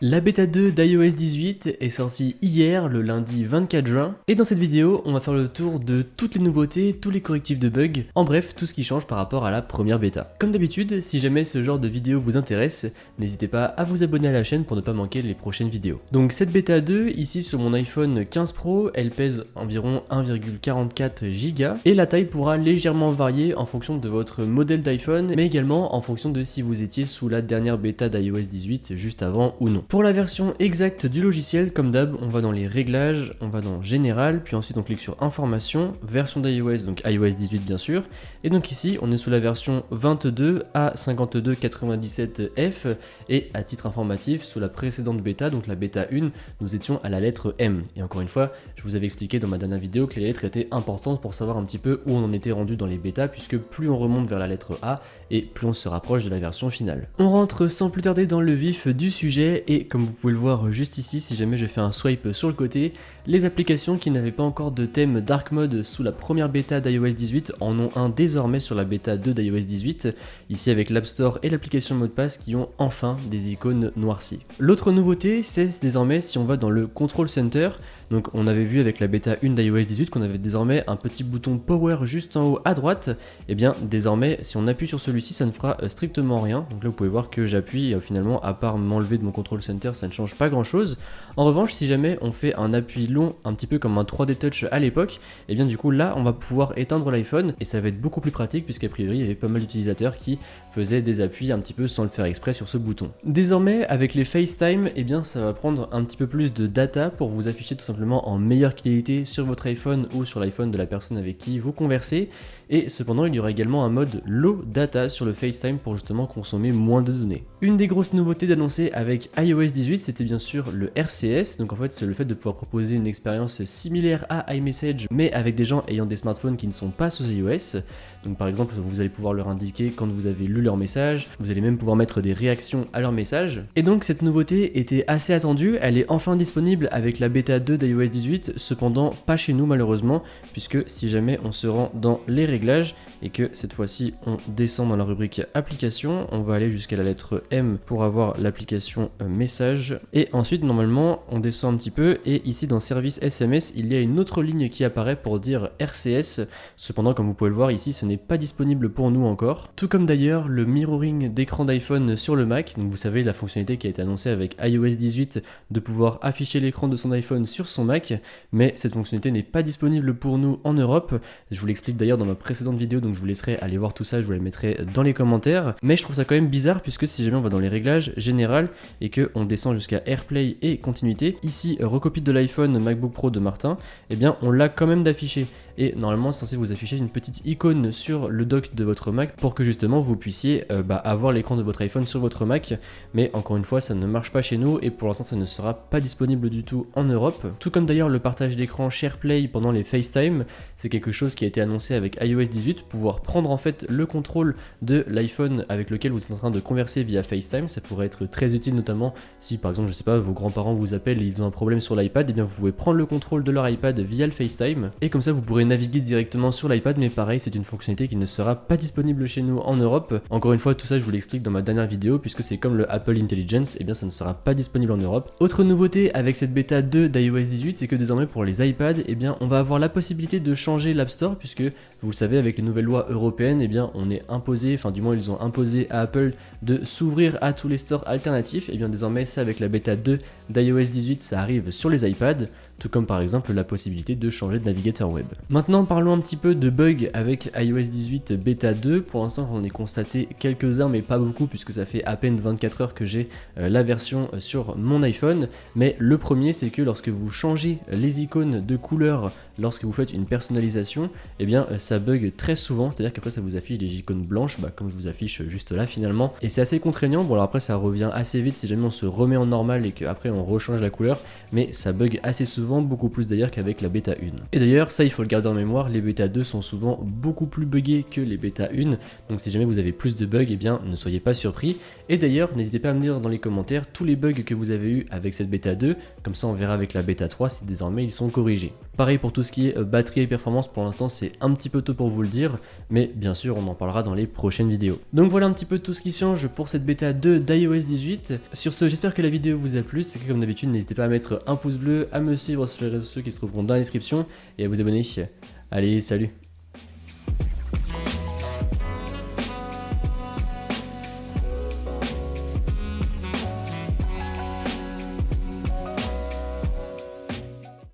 La bêta 2 d'iOS 18 est sortie hier, le lundi 24 juin, et dans cette vidéo, on va faire le tour de toutes les nouveautés, tous les correctifs de bugs, en bref, tout ce qui change par rapport à la première bêta. Comme d'habitude, si jamais ce genre de vidéo vous intéresse, n'hésitez pas à vous abonner à la chaîne pour ne pas manquer les prochaines vidéos. Donc cette bêta 2, ici sur mon iPhone 15 Pro, elle pèse environ 1,44 Go, et la taille pourra légèrement varier en fonction de votre modèle d'iPhone, mais également en fonction de si vous étiez sous la dernière bêta d'iOS 18 juste avant ou non. Pour la version exacte du logiciel, comme d'hab, on va dans les réglages, on va dans Général, puis ensuite on clique sur Information, version d'iOS, donc iOS 18 bien sûr, et donc ici on est sous la version 22 A5297F, et à titre informatif, sous la précédente bêta, donc la bêta 1, nous étions à la lettre M. Et encore une fois, je vous avais expliqué dans ma dernière vidéo que les lettres étaient importantes pour savoir un petit peu où on en était rendu dans les bêtas, puisque plus on remonte vers la lettre A, et plus on se rapproche de la version finale. On rentre sans plus tarder dans le vif du sujet, et comme vous pouvez le voir juste ici, si jamais je fais un swipe sur le côté, les applications qui n'avaient pas encore de thème Dark Mode sous la première bêta d'iOS 18 en ont un désormais sur la bêta 2 d'iOS 18, ici avec l'App Store et l'application Modepass qui ont enfin des icônes noircies. L'autre nouveauté, c'est désormais si on va dans le Control Center, donc on avait vu avec la bêta 1 d'iOS 18 qu'on avait désormais un petit bouton Power juste en haut à droite, et bien désormais si on appuie sur celui-ci ça ne fera strictement rien, donc là vous pouvez voir que j'appuie et finalement à part m'enlever de mon Control Center ça ne change pas grand chose. En revanche si jamais on fait un appui long un petit peu comme un 3D Touch à l'époque, et bien du coup là on va pouvoir éteindre l'iPhone et ça va être beaucoup plus pratique puisqu'a priori il y avait pas mal d'utilisateurs qui faisaient des appuis un petit peu sans le faire exprès sur ce bouton. Désormais avec les FaceTime, et bien ça va prendre un petit peu plus de data pour vous afficher tout simplement en meilleure qualité sur votre iPhone ou sur l'iPhone de la personne avec qui vous conversez, et cependant il y aura également un mode low data sur le FaceTime pour justement consommer moins de données. Une des grosses nouveautés d'annoncer avec iOS 18 c'était bien sûr le RCS, donc en fait c'est le fait de pouvoir proposer une expérience similaire à iMessage mais avec des gens ayant des smartphones qui ne sont pas sous iOS. Donc par exemple vous allez pouvoir leur indiquer quand vous avez lu leur message, vous allez même pouvoir mettre des réactions à leur message. Et donc cette nouveauté était assez attendue, elle est enfin disponible avec la bêta 2 d'iOS 18, cependant pas chez nous malheureusement, puisque si jamais on se rend dans les réglages et que cette fois-ci on descend dans la rubrique application, on va aller jusqu'à la lettre M pour avoir l'application message, et ensuite normalement on descend un petit peu et ici dans service SMS il y a une autre ligne qui apparaît pour dire RCS, cependant comme vous pouvez le voir ici ce n'est pas disponible pour nous encore, tout comme d'ailleurs le mirroring d'écran d'iPhone sur le Mac, donc vous savez la fonctionnalité qui a été annoncée avec iOS 18 de pouvoir afficher l'écran de son iPhone sur son Mac, mais cette fonctionnalité n'est pas disponible pour nous en Europe, je vous l'explique d'ailleurs dans ma précédente vidéo donc je vous laisserai aller voir tout ça, je vous la mettrai dans les commentaires, mais je trouve ça quand même bizarre puisque si jamais on va dans les réglages général et que on descend jusqu'à AirPlay et continuité, ici recopie de l'iPhone MacBook Pro de Martin, et bien on l'a quand même d'afficher. Et normalement c'est censé vous afficher une petite icône sur le dock de votre Mac pour que justement vous puissiez avoir l'écran de votre iPhone sur votre Mac, mais encore une fois ça ne marche pas chez nous et pour l'instant ça ne sera pas disponible du tout en Europe. Tout comme d'ailleurs le partage d'écran SharePlay pendant les FaceTime, c'est quelque chose qui a été annoncé avec iOS 18, pouvoir prendre en fait le contrôle de l'iPhone avec lequel vous êtes en train de converser via FaceTime, ça pourrait être très utile notamment si par exemple je sais pas vos grands-parents vous appellent et ils ont un problème sur l'iPad, et bien vous pouvez prendre le contrôle de leur iPad via le FaceTime et comme ça vous pourrez naviguer directement sur l'iPad, mais pareil c'est une fonctionnalité qui ne sera pas disponible chez nous en Europe. Encore une fois tout ça je vous l'explique dans ma dernière vidéo puisque c'est comme le Apple Intelligence, et bien ça ne sera pas disponible en Europe. Autre nouveauté avec cette bêta 2 d'iOS 18 c'est que désormais pour les iPads et bien on va avoir la possibilité de changer l'App Store puisque vous le savez avec les nouvelles lois européennes et bien on est imposé, enfin du moins ils ont imposé à Apple de s'ouvrir à tous les stores alternatifs, et bien désormais ça avec la bêta 2 d'iOS 18 ça arrive sur les iPads, tout comme par exemple la possibilité de changer de navigateur web. Maintenant parlons un petit peu de bugs avec iOS 18 bêta 2, pour l'instant j'en ai constaté quelques-uns mais pas beaucoup puisque ça fait à peine 24 heures que j'ai la version sur mon iPhone, mais le premier c'est que lorsque vous changez les icônes de couleur lorsque vous faites une personnalisation, et bien ça bug très souvent, c'est à dire qu'après ça vous affiche des icônes blanches, comme je vous affiche juste là finalement, et c'est assez contraignant. Bon alors après ça revient assez vite si jamais on se remet en normal et qu'après on rechange la couleur, mais ça bug assez souvent, beaucoup plus d'ailleurs qu'avec la bêta 1. Et d'ailleurs ça il faut le garder en mémoire, les bêta 2 sont souvent beaucoup plus buggés que les bêta 1, donc si jamais vous avez plus de bugs, et bien ne soyez pas surpris. Et d'ailleurs n'hésitez pas à me dire dans les commentaires tous les bugs que vous avez eu avec cette bêta 2, comme ça on verra avec la bêta 3 si désormais ils sont corrigés. Pareil pour tout ce qui est batterie et performance, pour l'instant c'est un petit peu tôt pour vous le dire, mais bien sûr on en parlera dans les prochaines vidéos. Donc voilà un petit peu tout ce qui change pour cette bêta 2 d'iOS 18. Sur ce, j'espère que la vidéo vous a plu, c'est que comme d'habitude n'hésitez pas à mettre un pouce bleu, à me suivre sur les réseaux sociaux qui se trouveront dans la description et à vous abonner. Allez, salut!